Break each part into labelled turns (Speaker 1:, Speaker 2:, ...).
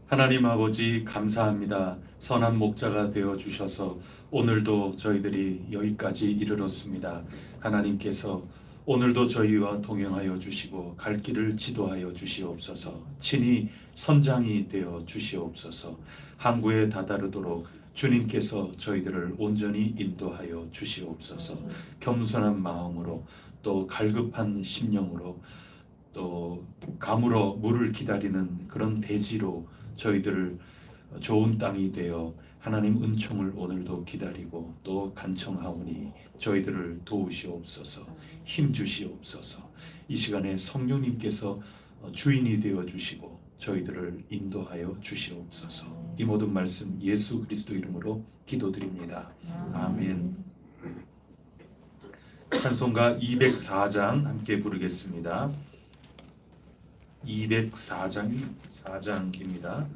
Speaker 1: 하나님 아버지 감사합니다. 선한 목자가 되어 주셔서 오늘도 저희들이 여기까지 이르렀습니다. 하나님께서 오늘도 저희와 동행하여 주시고 갈 길을 지도하여 주시옵소서. 친히 선장이 되어 주시옵소서. 항구에 다다르도록 주님께서 저희들을 온전히 인도하여 주시옵소서. 겸손한 마음으로 또 갈급한 심령으로 또 가물어 물을 기다리는 그런 대지로 저희들을 좋은 땅이 되어 하나님 은총을 오늘도 기다리고 또 간청하오니 저희들을 도우시옵소서. 힘 주시옵소서. 이 시간에 성령님께서 주인이 되어 주시고 저희들을 인도하여 주시옵소서. 이 모든 말씀 예수 그리스도 이름으로 기도드립니다. 아멘. 찬송가 204장 함께 부르겠습니다. 204장입니다.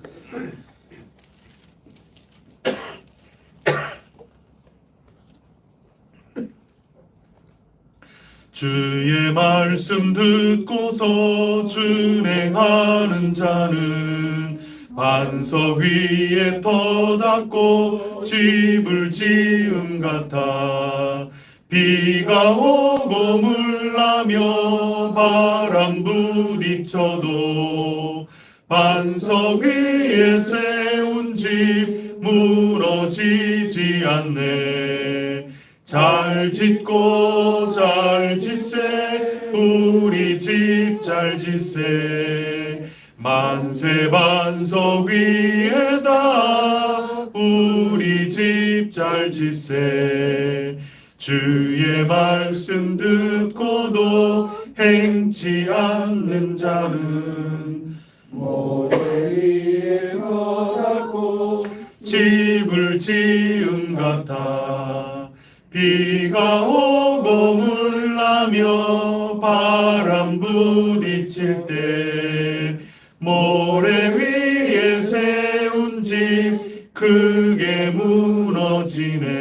Speaker 1: 주의 말씀 듣고서 준행하는 자는 반석 위에 터닫고 집을 지음 같아. 비가 오고 물나며 바람 부딪혀도 반석 위에 세운 집 무너지지 않네. 잘 짓고 잘 짓세 우리 집 잘 짓세. 만세 반석 위에다 우리 집 잘 짓세. 주의 말씀 듣고도 행치 않는 자는 모래 위에 터닫고 집을 지음 같아. 비가 오고 물나며 바람 부딪힐 때 모래 위에 세운 집 크게 무너지네.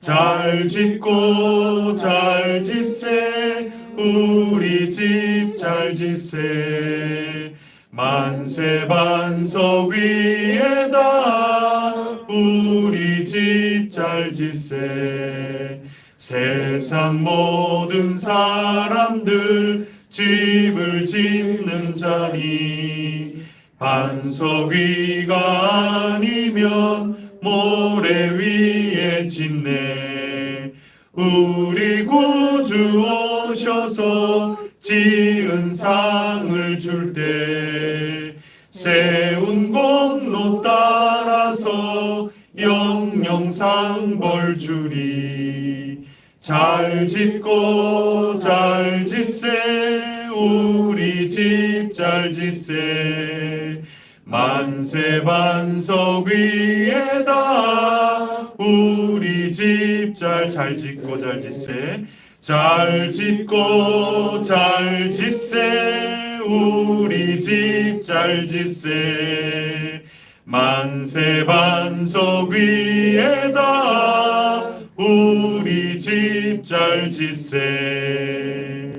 Speaker 1: 잘 짓고 잘 짓세 우리 집 잘 짓세. 만세 반석 위에다 우리 집 잘 짓세. 세상 모든 사람들 집을 짓는 자니 반석 위가 아니면 모래 위에 짓네. 우리 구주 오셔서 지은 상을 줄 때 세운 공로 따라서 영영상 벌 주리. 잘 짓고 잘 짓세 우리 집 잘 짓세. 만세 반석 위에다 우리 집 잘 짓고 잘 짓세. 잘 짓고 잘 짓세 우리 집 잘 짓세. 만세 반석 위에다 우리 집 잘 짓세.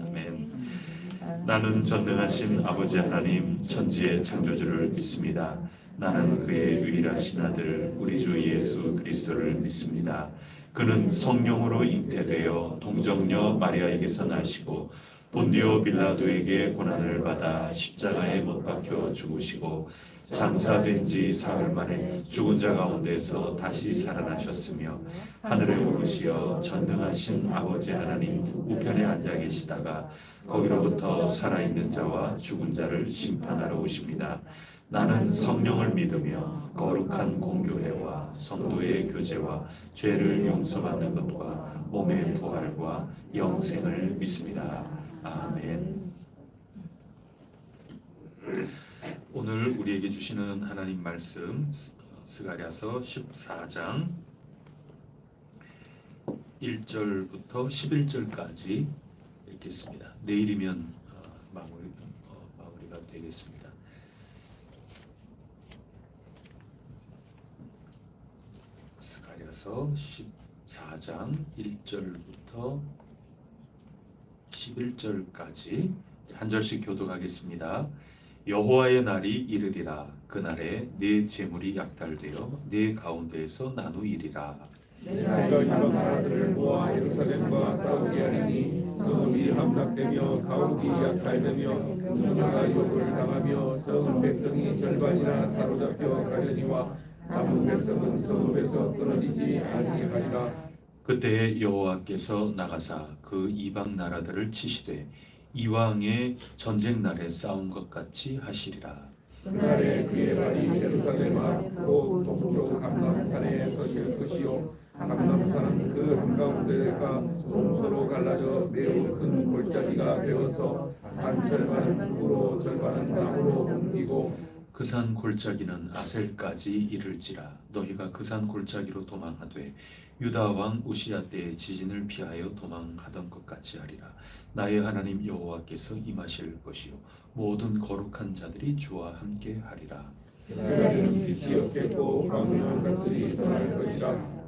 Speaker 1: 아멘. 나는 전능하신 아버지 하나님 천지의 창조주를 믿습니다. 나는 그의 유일하신 아들 우리 주 예수 그리스도를 믿습니다. 그는 성령으로 잉태되어 동정녀 마리아에게서 나시고 본디오 빌라도에게 고난을 받아 십자가에 못 박혀 죽으시고 장사된 지 사흘 만에 죽은 자 가운데서 다시 살아나셨으며 하늘에 오르시어 전능하신 아버지 하나님 우편에 앉아 계시다가 거기로부터 살아있는 자와 죽은 자를 심판하러 오십니다. 나는 성령을 믿으며 거룩한 공교회와 성도의 교제와 죄를 용서받는 것과 몸의 부활과 영생을 믿습니다. 아멘. 오늘 우리에게 주시는 하나님 말씀 스가랴서 14장 1절부터 11절까지 읽겠습니다. 내일이면 마무리가 되겠습니다. 스가랴서 14장 1절부터 11절까지 한 절씩 교독하겠습니다. 여호와의 날이 이르리라. 그날에 네 재물이 약탈되어 네 가운데에서 나누이리라.
Speaker 2: 내가 이방 나라들을 모아 예루살렘과 싸우게 하리니 성읍이 함락되며 가옥이 약탈되며 누나가 욕을 당하며 성 백성이 절반이나 사로잡혀 가려니와 남은 백성은 성읍에서 끊어지지 아니하리라.
Speaker 1: 그때에 여호와께서 나가사 그 이방 나라들을 치시되 이왕의 전쟁 날에 싸운 것 같이 하시리라.
Speaker 2: 그날에 그의 발이 예루살렘 앞곧 동쪽 감람산에 서실 것이요 감람산은 그 한가운데가 동서로 갈라져 매우 큰 골짜기가 되어서 산 절반은 북으로 절반은 남으로 옮기고
Speaker 1: 그 산 골짜기는 아셀까지 이를지라. 너희가 그 산 골짜기로 도망하되 유다 왕 우시야 때의 지진을 피하여 도망하던 것 같이 하리라. 나의 하나님 여호와께서 임하실 것이요 모든 거룩한 자들이 주와 함께 하리라.
Speaker 2: 그날에는 빛이 없겠고 광명한 것들이 떠날 것이라.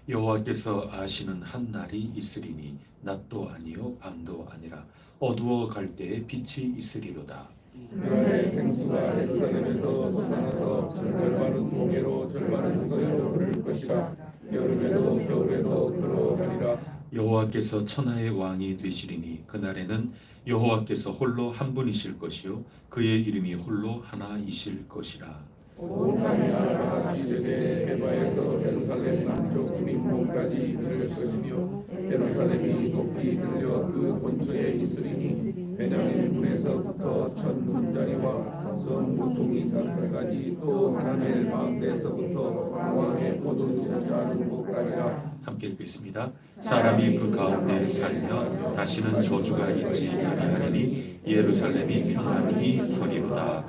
Speaker 1: 여호와께서 아시는 한 날이 있으리니 낮도 아니요 밤도 아니라 어두워 갈 때에 빛이 있으리로다.
Speaker 2: 그날에 생수가 예루살렘에서 솟아나서 절반은 동해로 절반은 서해로 흐를 것이라. 여름에도 겨울에도 그러하리라.
Speaker 1: 여호와께서 천하의 왕이 되시리니 그날에는 여호와께서 홀로 한 분이실 것이요 그의 이름이 홀로 하나이실 것이라.
Speaker 2: 온 땅이 하나가 같이 되되 에바에서 예루살렘 남쪽 구림봉까지 이를 것이며 예루살렘이 높이 들려 그 본처에 있으리니 베냐민 문에서부터 천 문자리와 성 모퉁이 땅까지 또 하나님의 마음에서부터 왕의 포도주 자는 곳까지라.
Speaker 1: 함께 읽겠습니다. 사람이 그 가운데 살면 다시는 저주가 있지 아니하리니 예루살렘이 평안히 서리로다.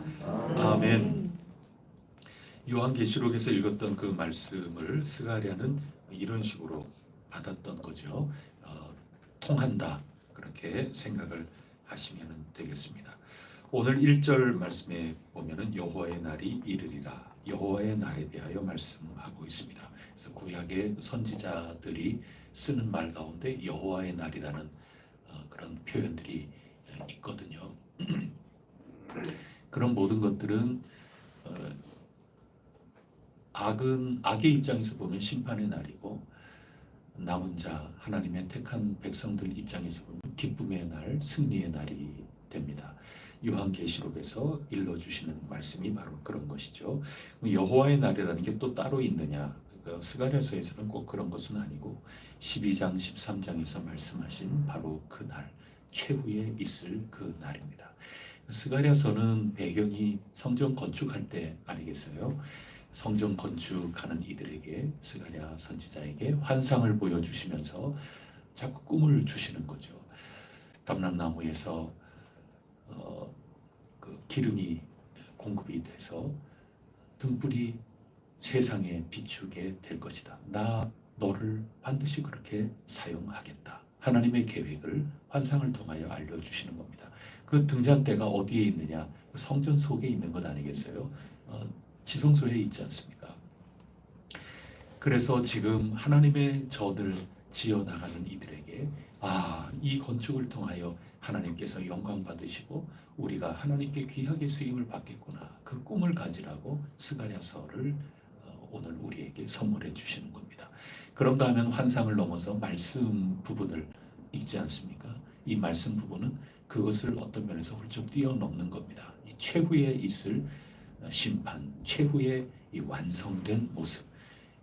Speaker 1: 아멘. 요한계시록에서 읽었던 그 말씀을 스가랴는 이런 식으로 받았던 거죠. 통한다 그렇게 생각을 하시면 되겠습니다. 오늘 1절 말씀에 보면은 여호와의 날이 이르리라. 여호와의 날에 대하여 말씀하고 있습니다. 그래서 구약의 선지자들이 쓰는 말 가운데 여호와의 날이라는 그런 표현들이 있거든요. 그런 모든 것들은 악의 입장에서 보면 심판의 날이고 남은 자 하나님의 택한 백성들 입장에서 보면 기쁨의 날, 승리의 날이 됩니다. 요한계시록에서 일러주시는 말씀이 바로 그런 것이죠. 여호와의 날이라는 게 또 따로 있느냐? 스가랴서에서는 꼭 그런 것은 아니고 12장, 13장에서 말씀하신 바로 그 날, 최후에 있을 그 날입니다. 스가랴서는 배경이 성전 건축할 때 아니겠어요? 성전 건축하는 이들에게 스가랴 선지자에게 환상을 보여주시면서 자꾸 꿈을 주시는 거죠. 감람나무에서 그 기름이 공급이 돼서 등불이 세상에 비추게 될 것이다. 나 너를 반드시 그렇게 사용하겠다. 하나님의 계획을 환상을 통하여 알려주시는 겁니다. 그 등잔대가 어디에 있느냐? 성전 속에 있는 것 아니겠어요? 지성소에 있지 않습니까? 그래서 지금 하나님의 전을 지어나가는 이들에게 이 건축을 통하여 하나님께서 영광 받으시고 우리가 하나님께 귀하게 쓰임을 받겠구나. 그 꿈을 가지라고 스가랴서를 오늘 우리에게 선물해 주시는 겁니다. 그런가 하면 환상을 넘어서 말씀 부분을 읽지 않습니까? 이 말씀 부분은 그것을 어떤 면에서 훌쩍 뛰어넘는 겁니다. 이 최후에 있을 심판, 최후의 이 완성된 모습,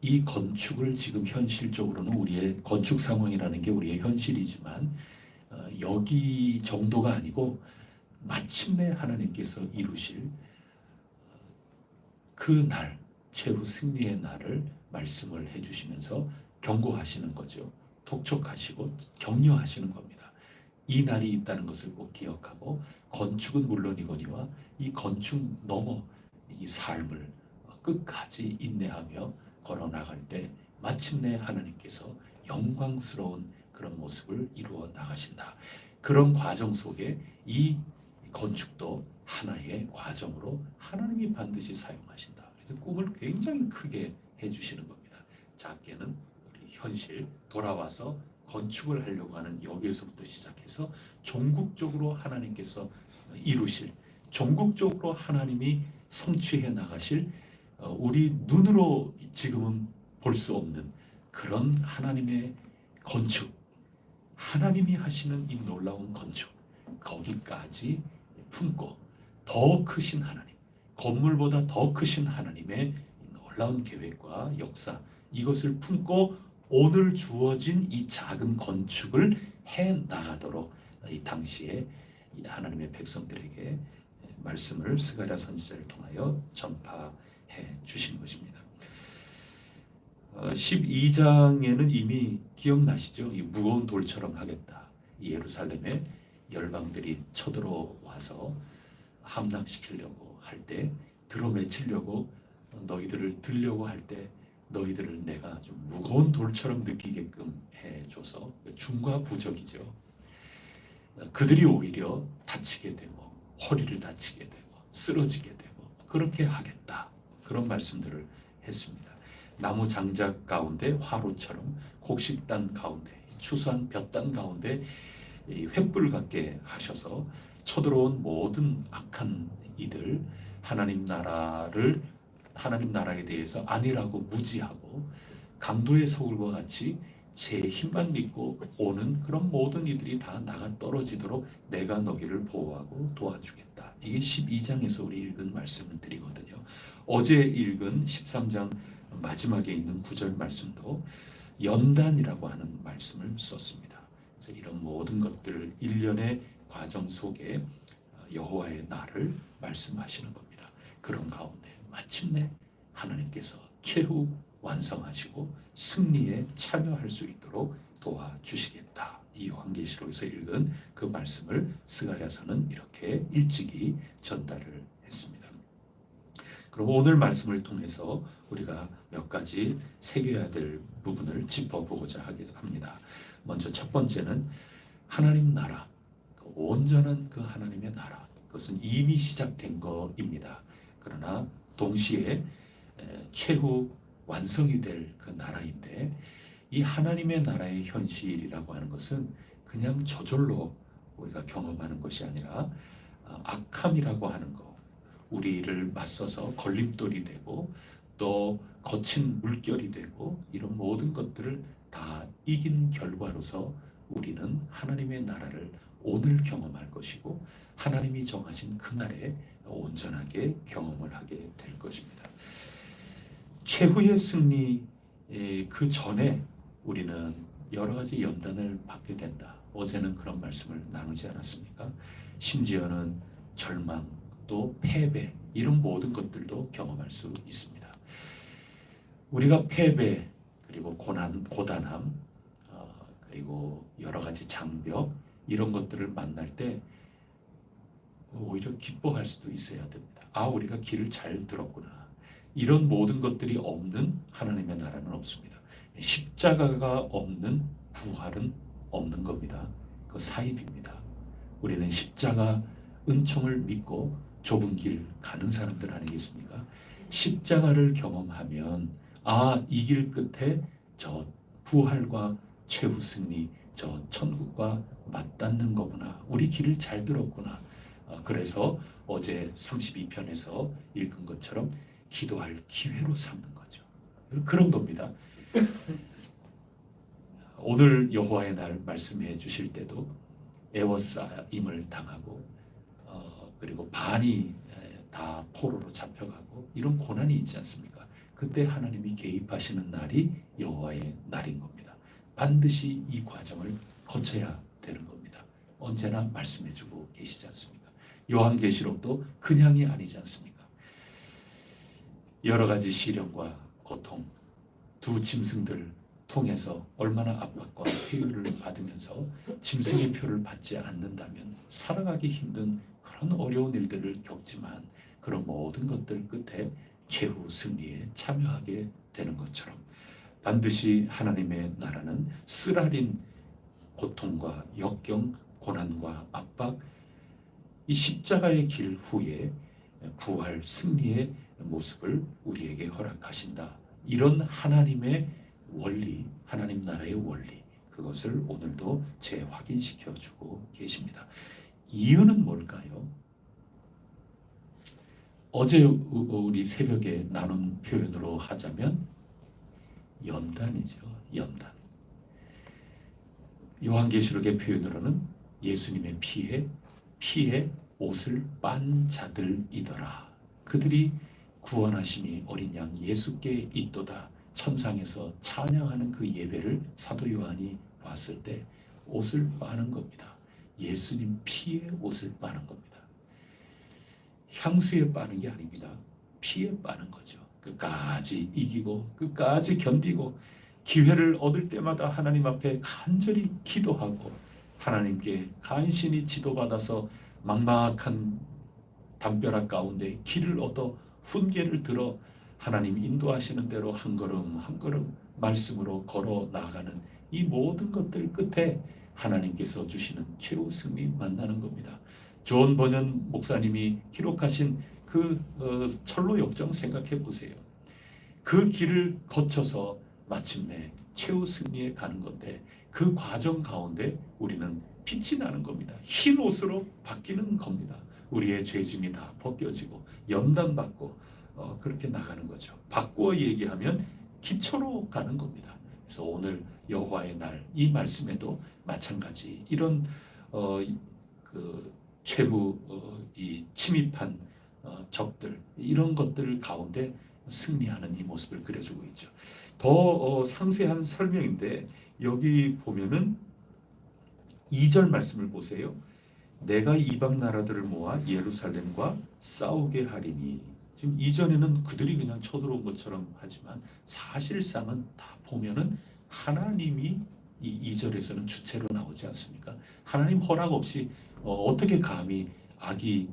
Speaker 1: 이 건축을 지금 현실적으로는 우리의 건축 상황이라는 게 우리의 현실이지만 여기 정도가 아니고 마침내 하나님께서 이루실 그 날, 최후 승리의 날을 말씀을 해주시면서 경고하시는 거죠. 독촉하시고 격려하시는 겁니다. 이 날이 있다는 것을 꼭 기억하고 건축은 물론이거니와 이 건축 넘어 이 삶을 끝까지 인내하며 걸어 나갈 때 마침내 하나님께서 영광스러운 그런 모습을 이루어 나가신다. 그런 과정 속에 이 건축도 하나의 과정으로 하나님이 반드시 사용하신다. 그래서 꿈을 굉장히 크게 해주시는 겁니다. 작게는 우리 현실 돌아와서 건축을 하려고 하는 여기에서부터 시작해서 종국적으로 하나님께서 이루실 종국적으로 하나님이 성취해 나가실 우리 눈으로 지금은 볼 수 없는 그런 하나님의 건축, 하나님이 하시는 이 놀라운 건축, 거기까지 품고 더 크신 하나님, 건물보다 더 크신 하나님의 놀라운 계획과 역사, 이것을 품고 오늘 주어진 이 작은 건축을 해 나가도록 이 당시에 이 하나님의 백성들에게 말씀을 스가랴 선지자를 통하여 전파해 주신 것입니다. 12장에는 이미 기억나시죠? 이 무거운 돌처럼 하겠다. 이 예루살렘에 열방들이 쳐들어와서 함락시키려고 할 때, 들어맺히려고 너희들을 들려고 할 때 너희들을 내가 좀 무거운 돌처럼 느끼게끔 해줘서 중과 부적이죠. 그들이 오히려 다치게 되고 허리를 다치게 되고 쓰러지게 되고 그렇게 하겠다. 그런 말씀들을 했습니다. 나무 장작 가운데 화로처럼 곡식단 가운데 추수한 볕단 가운데 횃불 같게 하셔서 쳐들어온 모든 악한 이들 하나님 나라에 대해서 아니라고 무지하고 강도의 소굴과 같이 제 힘만 믿고 오는 그런 모든 이들이 다 나가 떨어지도록 내가 너희를 보호하고 도와주겠다. 이게 12장에서 우리 읽은 말씀을 드리거든요. 어제 읽은 13장 마지막에 있는 9절 말씀도 연단이라고 하는 말씀을 썼습니다. 그래서 이런 모든 것들을 일련의 과정 속에 여호와의 날을 말씀하시는 겁니다. 그런 가운데 마침내 하나님께서 최후 완성하시고 승리에 참여할 수 있도록 도와주시겠다. 이 요한계시록에서 읽은 그 말씀을 스가랴서는 이렇게 일찍이 전달을 했습니다. 그럼 오늘 말씀을 통해서 우리가 몇 가지 새겨야 될 부분을 짚어보고자 합니다. 먼저 첫 번째는 하나님 나라, 온전한 그 하나님의 나라, 그것은 이미 시작된 것입니다. 그러나 동시에 최후 완성이 될 그 나라인데, 이 하나님의 나라의 현실이라고 하는 것은 그냥 저절로 우리가 경험하는 것이 아니라 악함이라고 하는 것, 우리를 맞서서 걸림돌이 되고 또 거친 물결이 되고 이런 모든 것들을 다 이긴 결과로서 우리는 하나님의 나라를 오늘 경험할 것이고 하나님이 정하신 그날에 온전하게 경험을 하게 될 것입니다. 최후의 승리 그 전에 우리는 여러 가지 연단을 받게 된다. 어제는 그런 말씀을 나누지 않았습니까? 심지어는 절망, 또 패배, 이런 모든 것들도 경험할 수 있습니다. 우리가 패배, 그리고 고단함, 그리고 여러 가지 장벽, 이런 것들을 만날 때 오히려 기뻐할 수도 있어야 됩니다. 우리가 길을 잘 들었구나. 이런 모든 것들이 없는 하나님의 나라는 없습니다. 십자가가 없는 부활은 없는 겁니다. 그 사입입니다. 우리는 십자가 은총을 믿고 좁은 길 가는 사람들 아니겠습니까? 십자가를 경험하면 이 길 끝에 저 부활과 최후 승리, 저 천국과 맞닿는 거구나. 우리 길을 잘 들었구나. 그래서 어제 32편에서 읽은 것처럼 기도할 기회로 삼는 거죠. 그런 겁니다. 오늘 여호와의 날 말씀해 주실 때도 애워싸임을 당하고 그리고 반이 다 포로로 잡혀가고 이런 고난이 있지 않습니까? 그때 하나님이 개입하시는 날이 여호와의 날인 겁니다. 반드시 이 과정을 거쳐야 되는 겁니다. 언제나 말씀해주고 계시지 않습니까? 요한계시록도 그냥이 아니지 않습니까? 여러 가지 시련과 고통, 두 짐승들 통해서 얼마나 압박과 회유를 받으면서 짐승의 표를 받지 않는다면 살아가기 힘든 그런 어려운 일들을 겪지만 그런 모든 것들 끝에 최후 승리에 참여하게 되는 것처럼 반드시 하나님의 나라는 쓰라린 고통과 역경, 고난과 압박, 이 십자가의 길 후에 부활 승리의 모습을 우리에게 허락하신다. 이런 하나님의 원리, 하나님 나라의 원리, 그것을 오늘도 재확인시켜 주고 계십니다. 이유는 뭘까요? 어제 우리 새벽에 나눈 표현으로 하자면 연단이죠. 연단. 요한계시록의 표현으로는 예수님의 피에 옷을 빤 자들이더라. 그들이 구원하심이 어린 양 예수께 있도다. 천상에서 찬양하는 그 예배를 사도 요한이 봤을 때 옷을 빠는 겁니다. 예수님 피에 옷을 빠는 겁니다. 향수에 빠는 게 아닙니다. 피에 빠는 거죠. 끝까지 이기고 끝까지 견디고 기회를 얻을 때마다 하나님 앞에 간절히 기도하고 하나님께 간신히 지도받아서 막막한 담벼락 가운데 길을 얻어 훈계를 들어 하나님 인도하시는 대로 한 걸음 한 걸음 말씀으로 걸어 나가는 이 모든 것들 끝에 하나님께서 주시는 최후 승리 만나는 겁니다. 존 버년 목사님이 기록하신 그 철로 역정 생각해 보세요. 그 길을 거쳐서 마침내 최후 승리에 가는 건데 그 과정 가운데 우리는 빛이 나는 겁니다. 흰 옷으로 바뀌는 겁니다. 우리의 죄짐이 다 벗겨지고 연단받고 그렇게 나가는 거죠. 바꾸어 얘기하면 기초로 가는 겁니다. 그래서 오늘 여호와의 날 이 말씀에도 마찬가지 이런 그 최후 이 침입한 적들 이런 것들 가운데 승리하는 이 모습을 그려주고 있죠. 더 상세한 설명인데 여기 보면은 2절 말씀을 보세요. 내가 이방 나라들을 모아 예루살렘과 싸우게 하리니. 지금 이전에는 그들이 그냥 쳐들어온 것처럼 하지만 사실상은 다 보면은 하나님이 이 2절에서는 주체로 나오지 않습니까? 하나님 허락 없이 어떻게 감히 악이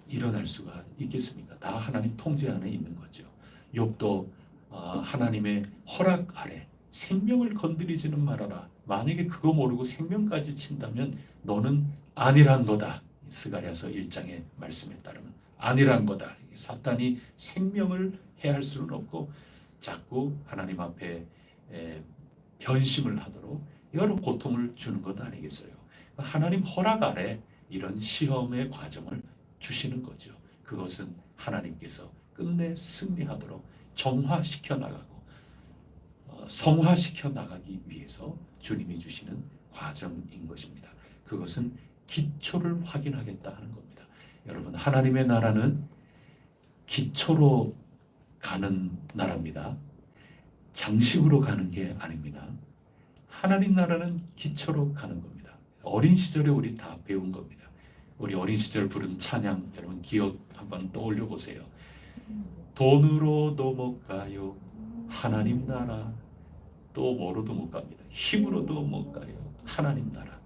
Speaker 1: 일어날 수가 있겠습니까? 다 하나님 통제 안에 있는 거죠. 욥도 하나님의 허락 아래 생명을 건드리지는 말아라. 만약에 그거 모르고 생명까지 친다면 너는 아니란 거다. 스가랴서 1장의 말씀에 따르면 아니란 거다. 사탄이 생명을 해할 수는 없고 자꾸 하나님 앞에 변심을 하도록 여러 고통을 주는 것 아니겠어요? 하나님 허락 아래 이런 시험의 과정을 주시는 거죠. 그것은 하나님께서 끝내 승리하도록 정화시켜 나가고 성화시켜 나가기 위해서 주님이 주시는 과정인 것입니다. 그것은 기초를 확인하겠다 하는 겁니다. 여러분, 하나님의 나라는 기초로 가는 나라입니다. 장식으로 가는 게 아닙니다. 하나님 나라는 기초로 가는 겁니다. 어린 시절에 우리 다 배운 겁니다. 우리 어린 시절 부른 찬양 여러분 기억 한번 떠올려 보세요. 돈으로도 못 가요. 하나님 나라. 또 뭐로도 못 갑니다. 힘으로도 못 가요. 하나님 나라.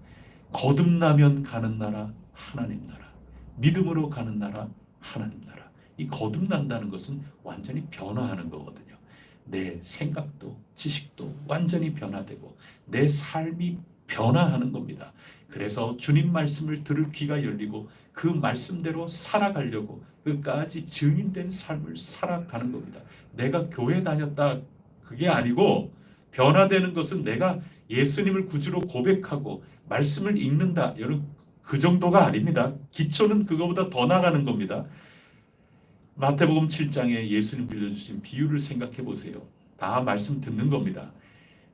Speaker 1: 거듭나면 가는 나라 하나님 나라. 믿음으로 가는 나라 하나님 나라. 이 거듭난다는 것은 완전히 변화하는 거거든요. 내 생각도 지식도 완전히 변화되고 내 삶이 변화하는 겁니다. 그래서 주님 말씀을 들을 귀가 열리고 그 말씀대로 살아가려고 끝까지 증인된 삶을 살아가는 겁니다. 내가 교회 다녔다 그게 아니고 변화되는 것은 내가 예수님을 구주로 고백하고 말씀을 읽는다. 여러분 그 정도가 아닙니다. 기초는 그거보다 더 나가는 겁니다. 마태복음 7장에 예수님 들려주신 비유를 생각해 보세요. 다 말씀 듣는 겁니다.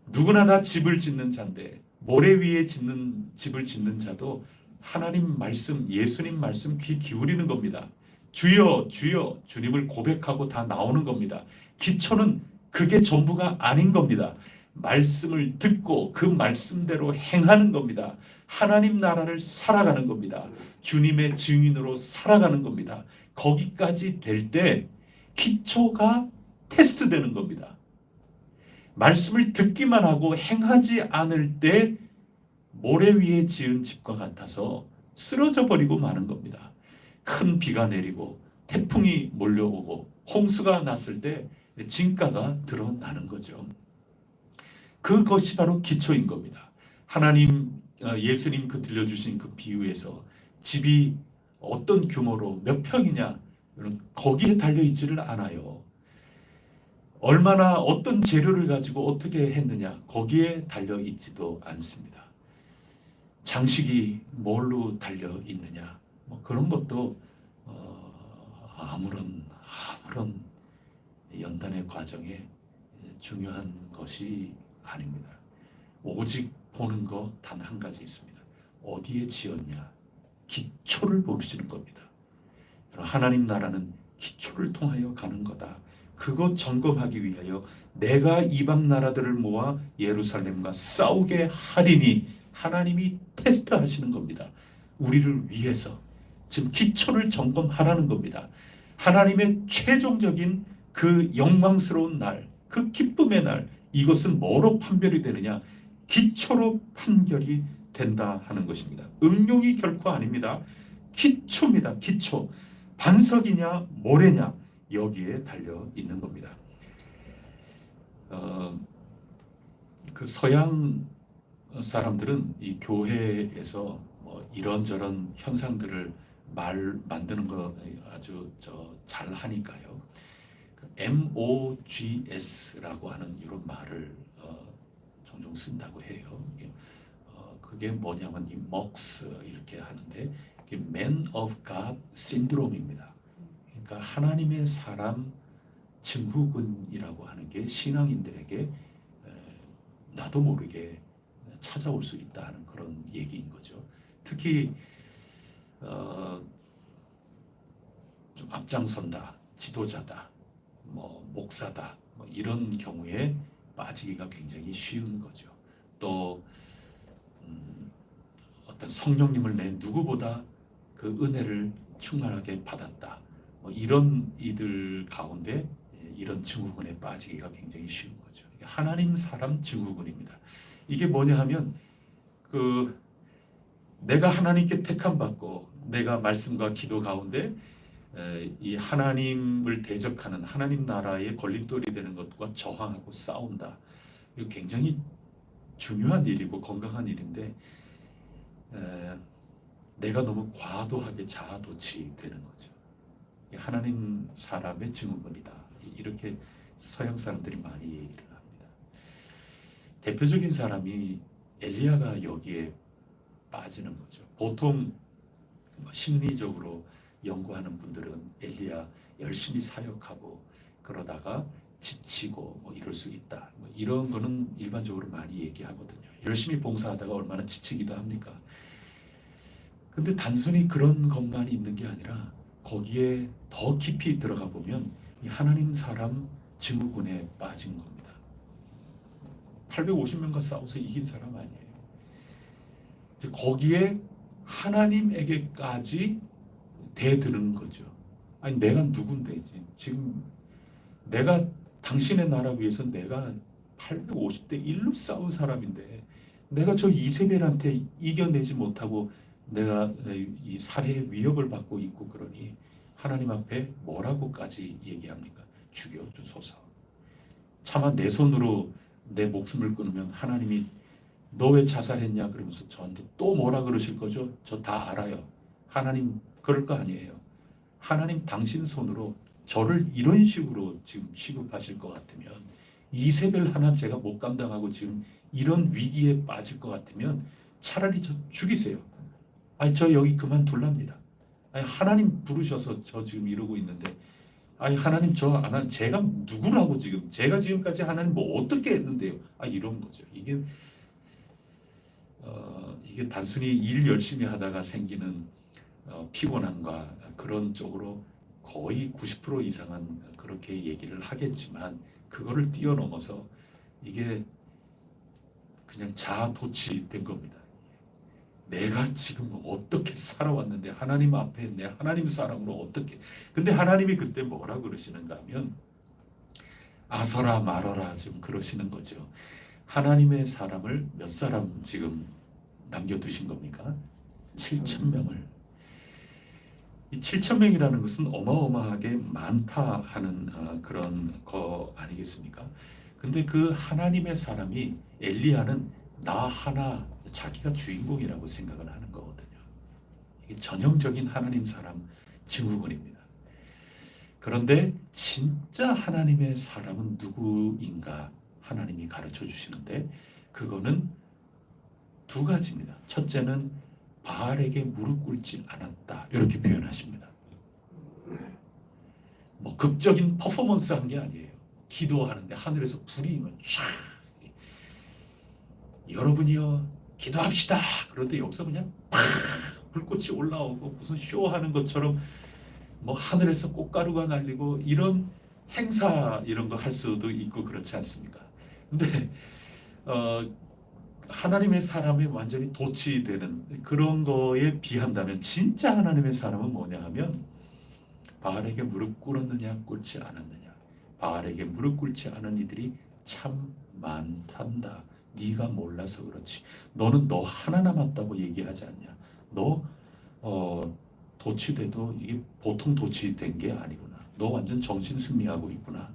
Speaker 1: 누구나 다 집을 짓는 자인데 모래 위에 집을 짓는 자도 하나님 말씀, 예수님 말씀 귀 기울이는 겁니다. 주여, 주여, 주님을 고백하고 다 나오는 겁니다. 기초는 그게 전부가 아닌 겁니다. 말씀을 듣고 그 말씀대로 행하는 겁니다. 하나님 나라를 살아가는 겁니다. 주님의 증인으로 살아가는 겁니다. 거기까지 될 때 기초가 테스트되는 겁니다. 말씀을 듣기만 하고 행하지 않을 때 모래 위에 지은 집과 같아서 쓰러져 버리고 마는 겁니다. 큰 비가 내리고 태풍이 몰려오고 홍수가 났을 때 진가가 드러나는 거죠. 그것이 바로 기초인 겁니다. 하나님 예수님 그 들려주신 그 비유에서 집이 어떤 규모로 몇 평이냐 거기에 달려있지를 않아요. 얼마나 어떤 재료를 가지고 어떻게 했느냐 거기에 달려있지도 않습니다. 장식이 뭘로 달려있느냐 뭐 그런 것도 아무런 연단의 과정에 중요한 것이 아닙니다. 오직 보는 거 단 한 가지 있습니다. 어디에 지었냐? 기초를 보시는 겁니다. 하나님 나라는 기초를 통하여 가는 거다. 그것 점검하기 위하여 내가 이방 나라들을 모아 예루살렘과 싸우게 하리니 하나님이 테스트하시는 겁니다. 우리를 위해서 지금 기초를 점검하라는 겁니다. 하나님의 최종적인 그 영광스러운 날, 그 기쁨의 날, 이것은 뭐로 판별이 되느냐? 기초로 판결이 된다 하는 것입니다. 응용이 결코 아닙니다. 기초입니다. 기초. 반석이냐 모래냐 여기에 달려 있는 겁니다. 그 서양 사람들은 이 교회에서 뭐 이런저런 현상들을 만드는 거 아주 잘 하니까요. MOGS라고 하는 이런 말을 종종 쓴다고 해요. 그게 뭐냐면 이 MOX 이렇게 하는데 이게 Man of God 신드롬입니다. 그러니까 하나님의 사람 증후군이라고 하는 게 신앙인들에게 나도 모르게 찾아올 수 있다 하는 그런 얘기인 거죠. 특히 좀 앞장선다, 지도자다, 뭐 목사다, 뭐 이런 경우에 빠지기가 굉장히 쉬운 거죠. 또 어떤 성령님을 내 누구보다 그 은혜를 충만하게 받았다. 뭐 이런 이들 가운데 이런 증후군에 빠지기가 굉장히 쉬운 거죠. 하나님 사람 증후군입니다. 이게 뭐냐 하면 그 내가 하나님께 택함 받고 내가 말씀과 기도 가운데 이 하나님을 대적하는 하나님 나라의 걸림돌이 되는 것과 저항하고 싸운다. 이거 굉장히 중요한 일이고 건강한 일인데 내가 너무 과도하게 자아도취 되는 거죠. 하나님 사람의 증후군이다. 이렇게 서양 사람들이 많이 얘기를 합니다. 대표적인 사람이 엘리야가 여기에 빠지는 거죠. 보통 심리적으로 연구하는 분들은 엘리야 열심히 사역하고 그러다가 지치고 뭐 이럴 수 있다. 뭐 이런 거는 일반적으로 많이 얘기하거든요. 열심히 봉사하다가 얼마나 지치기도 합니까? 근데 단순히 그런 것만 있는 게 아니라 거기에 더 깊이 들어가 보면 이 하나님 사람 증후군에 빠진 겁니다. 850명과 싸워서 이긴 사람 아니에요. 거기에 하나님에게까지 대드는 거죠. 아니 내가 누군데 지금 내가 당신의 나라 위해서 내가 850대 1로 싸운 사람인데 내가 저 이세벨한테 이겨내지 못하고 내가 이 살해 위협을 받고 있고 그러니 하나님 앞에 뭐라고까지 얘기합니까? 죽여주소서. 차마 내 손으로 내 목숨을 끊으면 하나님이 너 왜 자살했냐 그러면서 저한테 또 뭐라 그러실 거죠? 저 다 알아요. 하나님 그럴 거 아니에요. 하나님 당신 손으로 저를 이런 식으로 지금 취급하실 것 같으면 이세벨 하나 제가 못 감당하고 지금 이런 위기에 빠질 것 같으면 차라리 저 죽이세요. 아니 저 여기 그만둘랍니다. 아니 하나님 부르셔서 저 지금 이러고 있는데 아니 하나님 저 안 한 제가 누구라고 지금 제가 지금까지 하나님 뭐 어떻게 했는데요? 아 이런 거죠. 이게 단순히 일 열심히 하다가 생기는 피곤함과 그런 쪽으로 거의 90% 이상은 그렇게 얘기를 하겠지만 그거를 뛰어넘어서 이게 그냥 자아도취된 겁니다. 내가 지금 어떻게 살아왔는데 하나님 앞에 내 하나님 사람으로 어떻게 근데 하나님이 그때 뭐라 그러시는가 하면 아서라 말어라 지금 그러시는 거죠. 하나님의 사람을 몇 사람 지금 남겨두신 겁니까? 7,000명을. 이 7,000명이라는 것은 어마어마하게 많다 하는 그런 거 아니겠습니까? 근데 그 하나님의 사람이 엘리야는 나 하나 자기가 주인공이라고 생각을 하는 거거든요. 이게 전형적인 하나님 사람 증후군입니다. 그런데 진짜 하나님의 사람은 누구인가 하나님이 가르쳐 주시는데 그거는 두 가지입니다. 첫째는 바알에게 무릎 꿇지 않았다. 이렇게 표현하십니다. 극적인 퍼포먼스 한 게 아니에요. 기도하는데 하늘에서 불이 쫙. 여러분이요 기도합시다. 그런데 여기서 그냥 팍 불꽃이 올라오고 무슨 쇼하는 것처럼 뭐 하늘에서 꽃가루가 날리고 이런 행사 이런 거 할 수도 있고 그렇지 않습니까? 근데 하나님의 사람이 완전히 도취되는 그런 거에 비한다면 진짜 하나님의 사람은 뭐냐 하면 바알에게 무릎 꿇었느냐 꿇지 않았느냐. 바알에게 무릎 꿇지 않은 이들이 참 많단다. 네가 몰라서 그렇지. 너는 너 하나 남았다고 얘기하지 않냐. 너 도취돼도 이게 보통 도취된 게 아니구나. 너 완전 정신 승리하고 있구나.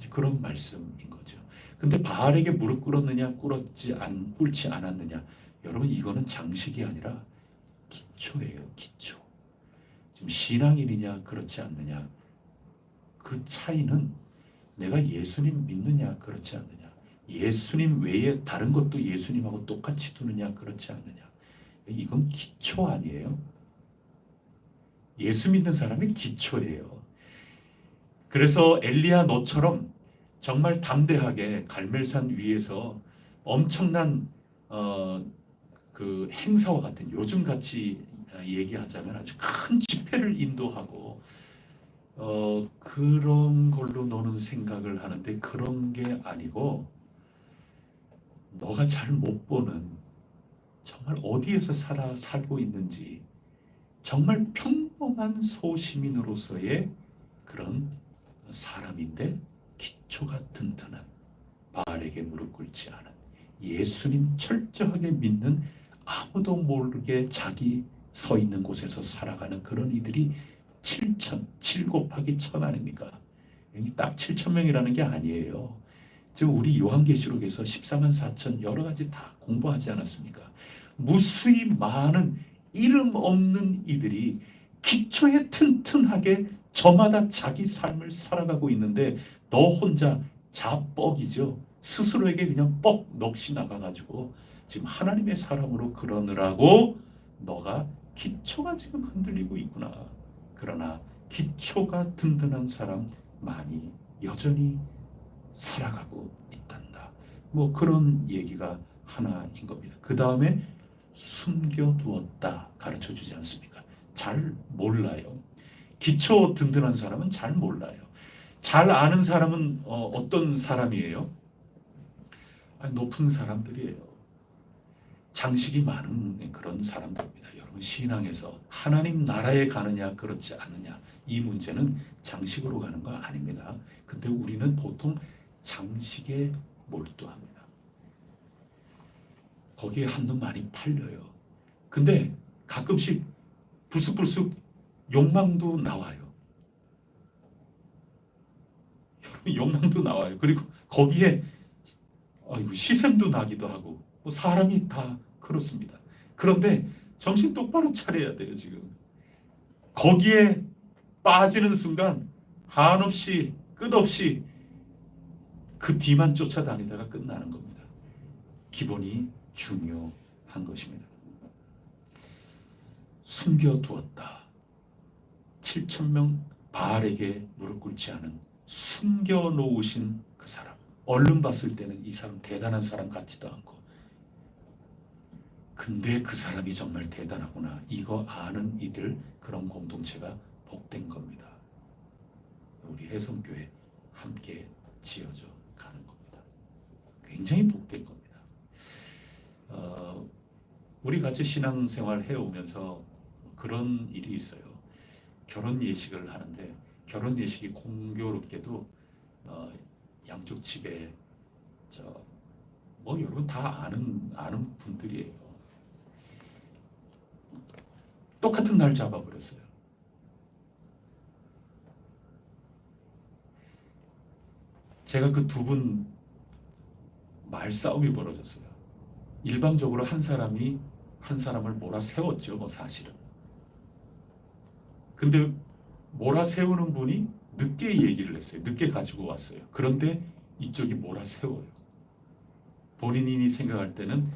Speaker 1: 그런 말씀인 거죠. 근데 바알에게 무릎 꿇었느냐 꿇지 않았느냐. 여러분 이거는 장식이 아니라 기초예요. 기초. 지금 신앙인이냐 그렇지 않느냐. 그 차이는 내가 예수님 믿느냐 그렇지 않느냐. 예수님 외에 다른 것도 예수님하고 똑같이 두느냐 그렇지 않느냐. 이건 기초 아니에요. 예수 믿는 사람이 기초예요. 그래서 엘리야 너처럼 정말 담대하게 갈멜산 위에서 엄청난 그 행사와 같은 요즘 같이 얘기하자면 아주 큰 집회를 인도하고 그런 걸로 너는 생각을 하는데 그런 게 아니고 너가 잘 못 보는 정말 어디에서 살고 있는지 정말 평범한 소시민으로서의 그런 사람인데 기초가 튼튼한 바알에게 무릎 꿇지 않은 예수님 철저하게 믿는 아무도 모르게 자기 서 있는 곳에서 살아가는 그런 이들이 7 곱하기 1000 아닙니까? 여기 딱 7,000명이라는 게 아니에요. 지금 우리 요한계시록에서 14만 4천 여러 가지 다 공부하지 않았습니까? 무수히 많은 이름 없는 이들이 기초에 튼튼하게 저마다 자기 삶을 살아가고 있는데 너 혼자 자뻑이죠. 스스로에게 그냥 뻑 넋이 나가가지고 지금 하나님의 사람으로 그러느라고 너가 기초가 지금 흔들리고 있구나. 그러나 기초가 든든한 사람 많이 여전히 살아가고 있단다. 뭐 그런 얘기가 하나인 겁니다. 그 다음에 숨겨두었다 가르쳐 주지 않습니까? 잘 몰라요. 기초 든든한 사람은 잘 몰라요. 잘 아는 사람은 어떤 사람이에요? 높은 사람들이에요. 장식이 많은 그런 사람들입니다. 여러분 신앙에서 하나님 나라에 가느냐 그렇지 않느냐 이 문제는 장식으로 가는 거 아닙니다. 근데 우리는 보통 장식에 몰두합니다. 거기에 한눈 많이 팔려요. 근데 가끔씩 불쑥불쑥 욕망도 나와요. 욕망도 나와요. 그리고 거기에 시샘도 나기도 하고 뭐 사람이 다 그렇습니다. 그런데 정신 똑바로 차려야 돼요. 지금 거기에 빠지는 순간 한없이 끝없이 그 뒤만 쫓아다니다가 끝나는 겁니다. 기본이 중요한 것입니다. 숨겨두었다. 7,000명 바알에게 무릎 꿇지 않은 숨겨놓으신 그 사람. 얼른 봤을 때는 이 사람 대단한 사람 같지도 않고 근데 그 사람이 정말 대단하구나. 이거 아는 이들 그런 공동체가 복된 겁니다. 우리 혜성교회 함께 지어져 가는 겁니다. 굉장히 복된 겁니다. 우리 같이 신앙생활 해오면서 그런 일이 있어요. 결혼 예식을 하는데 결혼 예식이 공교롭게도 양쪽 집에 뭐 여러분 다 아는 분들이에요. 똑같은 날 잡아버렸어요. 제가 그 두 분 말싸움이 벌어졌어요. 일방적으로 한 사람이 한 사람을 몰아세웠죠. 뭐 사실은. 근데 몰아세우는 분이 늦게 얘기를 했어요. 늦게 가지고 왔어요. 그런데 이쪽이 몰아세워요. 본인이 생각할 때는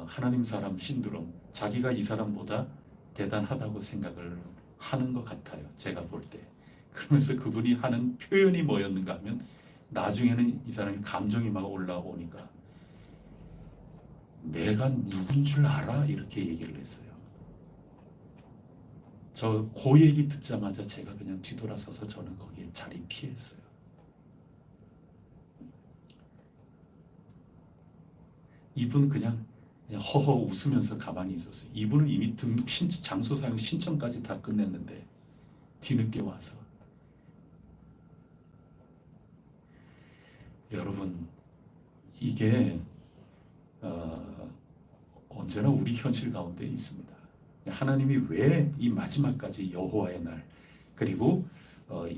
Speaker 1: 하나님 사람 신드롬, 자기가 이 사람보다 대단하다고 생각을 하는 것 같아요. 제가 볼 때. 그러면서 그분이 하는 표현이 뭐였는가 하면 나중에는 이 사람이 감정이 막 올라오니까 내가 누군 줄 알아? 이렇게 얘기를 했어요. 저 그 얘기 듣자마자 제가 그냥 뒤돌아서서 저는 거기에 자리 피했어요. 이분 그냥 허허 웃으면서 가만히 있었어요. 이분은 이미 등록 장소 사용 신청까지 다 끝냈는데 뒤늦게 와서. 여러분, 이게 언제나 우리 현실 가운데 있습니다. 하나님이 왜 이 마지막까지 여호와의 날, 그리고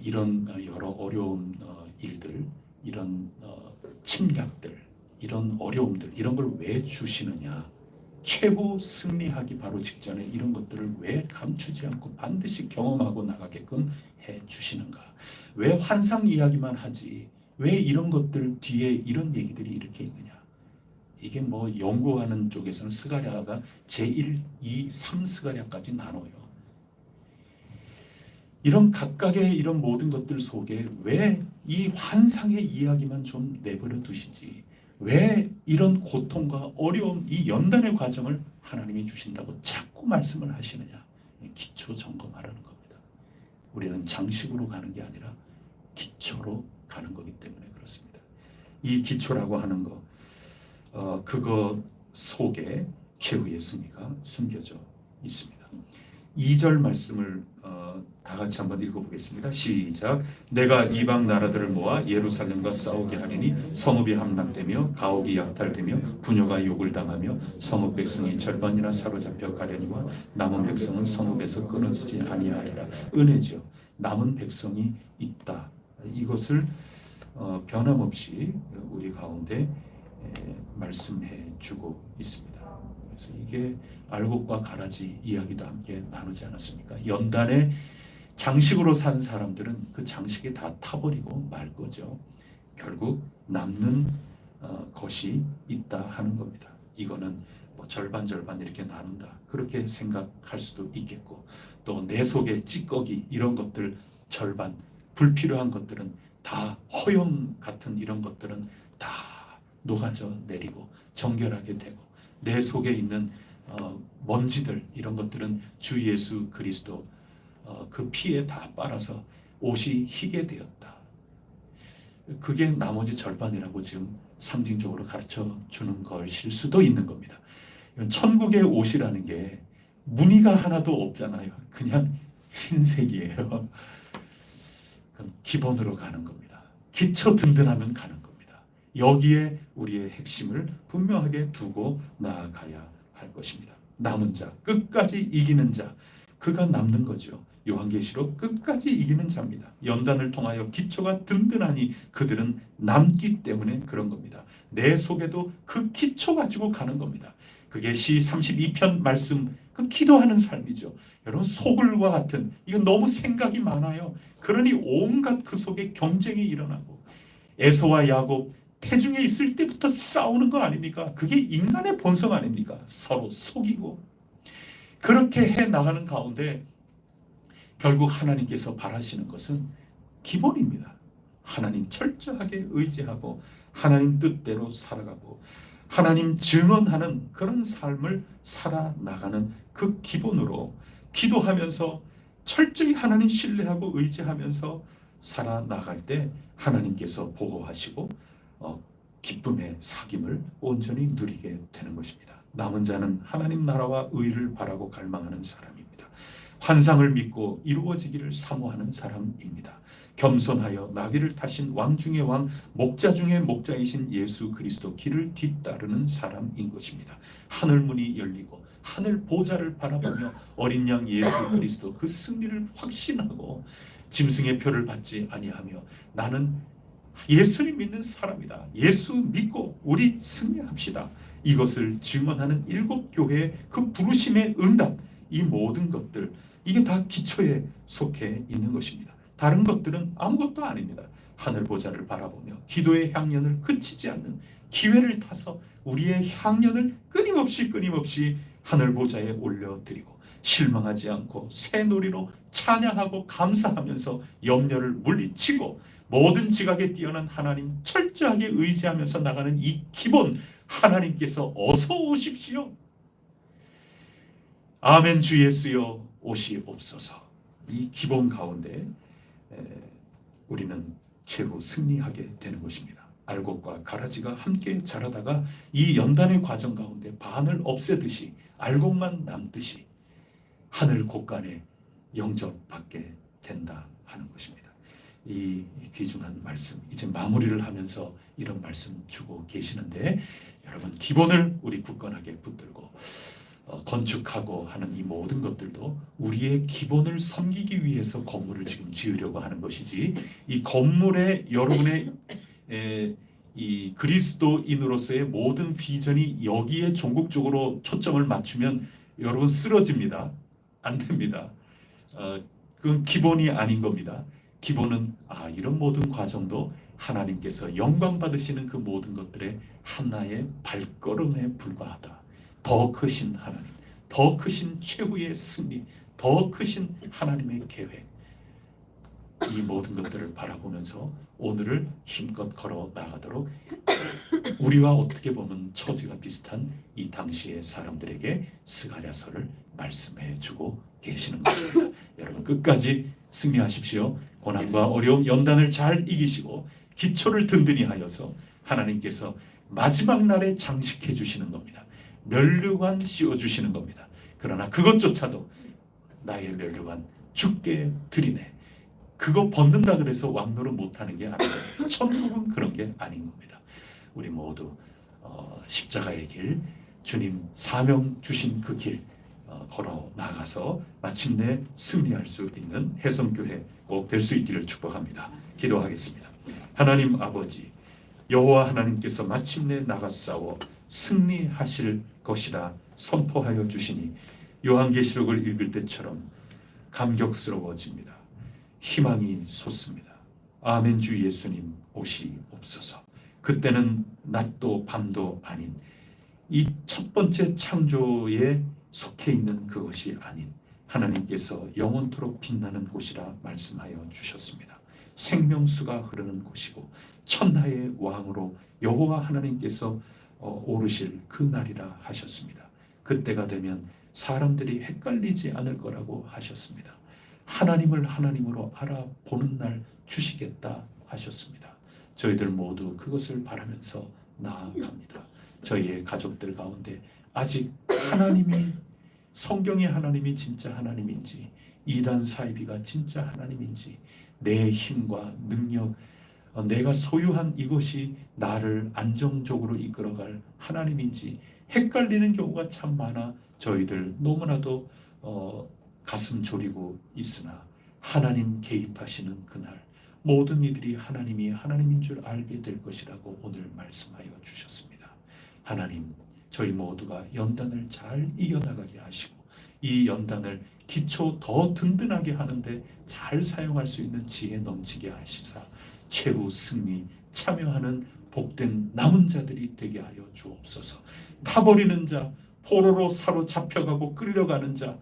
Speaker 1: 이런 여러 어려운 일들, 이런 침략들, 이런 어려움들, 이런 걸 왜 주시느냐? 최고 승리하기 바로 직전에 이런 것들을 왜 감추지 않고 반드시 경험하고 나가게끔 해 주시는가? 왜 환상 이야기만 하지? 왜 이런 것들 뒤에 이런 얘기들이 이렇게 있느냐? 이게 뭐 연구하는 쪽에서는 스가랴가 제1, 2, 3스가랴까지 나눠요. 이런 각각의 이런 모든 것들 속에 왜 이 환상의 이야기만 좀 내버려 두시지? 왜 이런 고통과 어려움, 이 연단의 과정을 하나님이 주신다고 자꾸 말씀을 하시느냐? 기초 점검하라는 겁니다. 우리는 장식으로 가는 게 아니라 기초로 가는 거기 때문에 그렇습니다. 이 기초라고 하는 거, 그거 속에 최후의 승리가 숨겨져 있습니다. 2절 말씀을 다 같이 한번 읽어보겠습니다. 시작. 내가 이방 나라들을 모아 예루살렘과 싸우게 하리니 성읍이 함락되며 가옥이 약탈되며 부녀가 욕을 당하며 성읍 백성이 절반이나 사로잡혀 가려니와 남은 백성은 성읍에서 끊어지지 아니하리라. 은혜죠. 남은 백성이 있다. 이것을 변함없이 우리 가운데 말씀해 주고 있습니다. 그래서 이게 알곡과 가라지 이야기도 함께 나누지 않았습니까? 연단에 장식으로 산 사람들은 그 장식에 다 타버리고 말 거죠. 결국 남는 것이 있다 하는 겁니다. 이거는 뭐 절반 이렇게 나눈다, 그렇게 생각할 수도 있겠고, 또 내 속에 찌꺼기 이런 것들 절반, 불필요한 것들은 다 허영 같은 이런 것들은 다 녹아져 내리고 정결하게 되고, 내 속에 있는 먼지들 이런 것들은 주 예수 그리스도 그 피에 다 빨아서 옷이 희게 되었다. 그게 나머지 절반이라고 지금 상징적으로 가르쳐 주는 것일 수도 있는 겁니다. 천국의 옷이라는 게 무늬가 하나도 없잖아요. 그냥 흰색이에요. 그럼 기본으로 가는 겁니다. 기초 든든하면 가는 겁니다. 여기에 우리의 핵심을 분명하게 두고 나아가야 할 것입니다. 남은 자, 끝까지 이기는 자, 그가 남는 거죠. 요한계시록 끝까지 이기는 자입니다. 연단을 통하여 기초가 든든하니 그들은 남기 때문에 그런 겁니다. 내 속에도 그 기초 가지고 가는 겁니다. 그게 시 32편 말씀, 그 기도하는 삶이죠. 여러분, 소굴과 같은, 이건 너무 생각이 많아요. 그러니 온갖 그 속에 경쟁이 일어나고, 에서와 야곱 태중에 있을 때부터 싸우는 거 아닙니까? 그게 인간의 본성 아닙니까? 서로 속이고. 그렇게 해 나가는 가운데 결국 하나님께서 바라시는 것은 기본입니다. 하나님 철저하게 의지하고 하나님 뜻대로 살아가고 하나님 증언하는 그런 삶을 살아나가는 그 기본으로 기도하면서 철저히 하나님 신뢰하고 의지하면서 살아나갈 때 하나님께서 보호하시고 기쁨의 사귐을 온전히 누리게 되는 것입니다. 남은 자는 하나님 나라와 의를 바라고 갈망하는 사람입니다. 환상을 믿고 이루어지기를 사모하는 사람입니다. 겸손하여 나귀를 타신 왕 중의 왕, 목자 중의 목자이신 예수 그리스도 길을 뒤따르는 사람인 것입니다. 하늘 문이 열리고 하늘 보좌를 바라보며 어린 양 예수 그리스도 그 승리를 확신하고 짐승의 표를 받지 아니하며 나는 예수를 믿는 사람이다. 예수 믿고 우리 승리합시다. 이것을 증언하는 일곱 교회의 그 부르심의 응답, 이 모든 것들, 이게 다 기초에 속해 있는 것입니다. 다른 것들은 아무것도 아닙니다. 하늘 보좌를 바라보며 기도의 향연을 그치지 않는 기회를 타서 우리의 향연을 끊임없이 하늘 보좌에 올려드리고 실망하지 않고 새노리로 찬양하고 감사하면서 염려를 물리치고 모든 지각에 뛰어난 하나님 철저하게 의지하면서 나가는 이 기본, 하나님께서 어서 오십시오. 아멘. 주 예수여 오시옵소서. 이 기본 가운데 우리는 최후 승리하게 되는 것입니다. 알곡과 가라지가 함께 자라다가 이 연단의 과정 가운데 반을 없애듯이 알곡만 남듯이 하늘 곳간에 영접받게 된다 하는 것입니다. 이 귀중한 말씀, 이제 마무리를 하면서 이런 말씀 주고 계시는데, 여러분 기본을 우리 굳건하게 붙들고 건축하고 하는 이 모든 것들도 우리의 기본을 섬기기 위해서 건물을 지금 지으려고 하는 것이지, 이 건물에 여러분의 이 그리스도인으로서의 모든 비전이 여기에 종국적으로 초점을 맞추면 여러분 쓰러집니다. 안 됩니다. 그건 기본이 아닌 겁니다. 기본은 이런 모든 과정도 하나님께서 영광 받으시는 그 모든 것들의 하나의 발걸음에 불과하다. 더 크신 하나님, 더 크신 최후의 승리, 더 크신 하나님의 계획, 이 모든 것들을 바라보면서 오늘을 힘껏 걸어 나가도록 우리와 어떻게 보면 처지가 비슷한 이 당시의 사람들에게 스가랴서를 말씀해 주고 계시는 것입니다. 여러분 끝까지 승리하십시오. 고난과 어려움, 연단을 잘 이기시고 기초를 든든히 하여서 하나님께서 마지막 날에 장식해 주시는 겁니다. 면류관 씌워 주시는 겁니다. 그러나 그것조차도 나의 면류관 주께 드리네. 그거 벗는다 그래서 왕노릇 못하는 게 아니에요. 천국은 그런 게 아닌 겁니다. 우리 모두 십자가의 길, 주님 사명 주신 그 길 걸어 나가서 마침내 승리할 수 있는 해성교회 꼭 될 수 있기를 축복합니다. 기도하겠습니다. 하나님 아버지, 여호와 하나님께서 마침내 나가 싸워 승리하실 것이라 선포하여 주시니 요한계시록을 읽을 때처럼 감격스러워집니다. 희망이 솟습니다. 아멘. 주 예수님 오시옵소서. 그때는 낮도 밤도 아닌 이 첫 번째 창조에 속해 있는 그것이 아닌 하나님께서 영원토록 빛나는 곳이라 말씀하여 주셨습니다. 생명수가 흐르는 곳이고 천하의 왕으로 여호와 하나님께서 오르실 그 날이라 하셨습니다. 그때가 되면 사람들이 헷갈리지 않을 거라고 하셨습니다. 하나님을 하나님으로 알아보는 날 주시겠다 하셨습니다. 저희들 모두 그것을 바라면서 나아갑니다. 저희의 가족들 가운데 아직 하나님이, 성경의 하나님이 진짜 하나님인지, 이단 사이비가 진짜 하나님인지, 내 힘과 능력, 내가 소유한 이것이 나를 안정적으로 이끌어갈 하나님인지 헷갈리는 경우가 참 많아 저희들 너무나도 가슴 졸이고 있으나, 하나님 개입하시는 그날 모든 이들이 하나님이 하나님인 줄 알게 될 것이라고 오늘 말씀하여 주셨습니다. 하나님, 저희 모두가 연단을 잘 이겨나가게 하시고 이 연단을 기초 더 든든하게 하는데 잘 사용할 수 있는 지혜 넘치게 하시사 최후 승리 참여하는 복된 남은 자들이 되게 하여 주옵소서. 타버리는 자, 포로로 사로잡혀가고 끌려가는 자,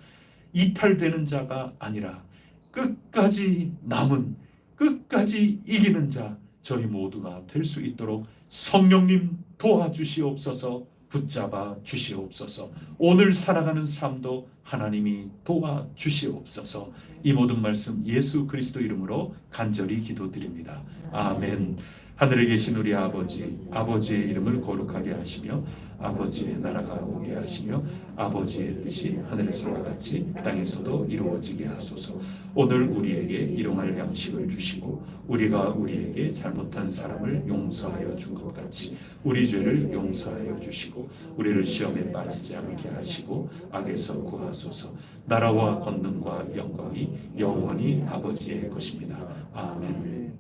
Speaker 1: 이탈되는 자가 아니라 끝까지 남은, 끝까지 이기는 자, 저희 모두가 될 수 있도록 성령님 도와주시옵소서. 붙잡아 주시옵소서. 오늘 살아가는 삶도 하나님이 도와주시옵소서. 이 모든 말씀 예수 그리스도 이름으로 간절히 기도드립니다. 아멘. 하늘에 계신 우리 아버지, 아버지의 이름을 거룩하게 하시며 아버지의 나라가 오게 하시며 아버지의 뜻이 하늘에서와 같이 땅에서도 이루어지게 하소서. 오늘 우리에게 일용할 양식을 주시고 우리가 우리에게 잘못한 사람을 용서하여 준 것 같이 우리 죄를 용서하여 주시고 우리를 시험에 빠지지 않게 하시고 악에서 구하소서. 나라와 권능과 영광이 영원히 아버지의 것입니다. 아멘.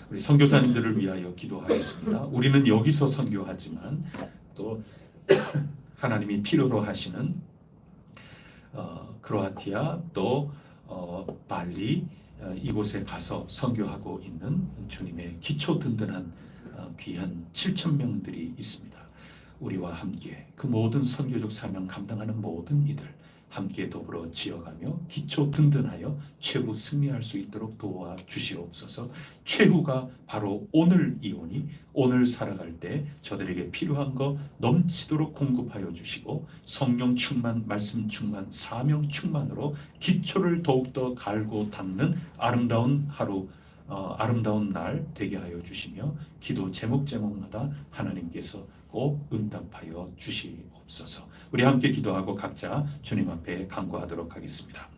Speaker 1: 우리 선교사님들을 위하여 기도하겠습니다. 우리는 여기서 선교하지만 또 하나님이 필요로 하시는 크로아티아 또 발리 이곳에 가서 선교하고 있는 주님의 기초 든든한 귀한 7,000명들이 있습니다. 우리와 함께 그 모든 선교적 사명 감당하는 모든 이들 함께 더불어 지어가며 기초 든든하여 최후 승리할 수 있도록 도와주시옵소서. 최후가 바로 오늘이오니 오늘 살아갈 때 저들에게 필요한 거 넘치도록 공급하여 주시고 성령 충만, 말씀 충만, 사명 충만으로 기초를 더욱더 갈고 닦는 아름다운 하루, 아름다운 날 되게 하여 주시며 기도 제목마다 하나님께서 꼭 응답하여 주시옵소서. 우리 함께 기도하고 각자 주님 앞에 간구하도록 하겠습니다.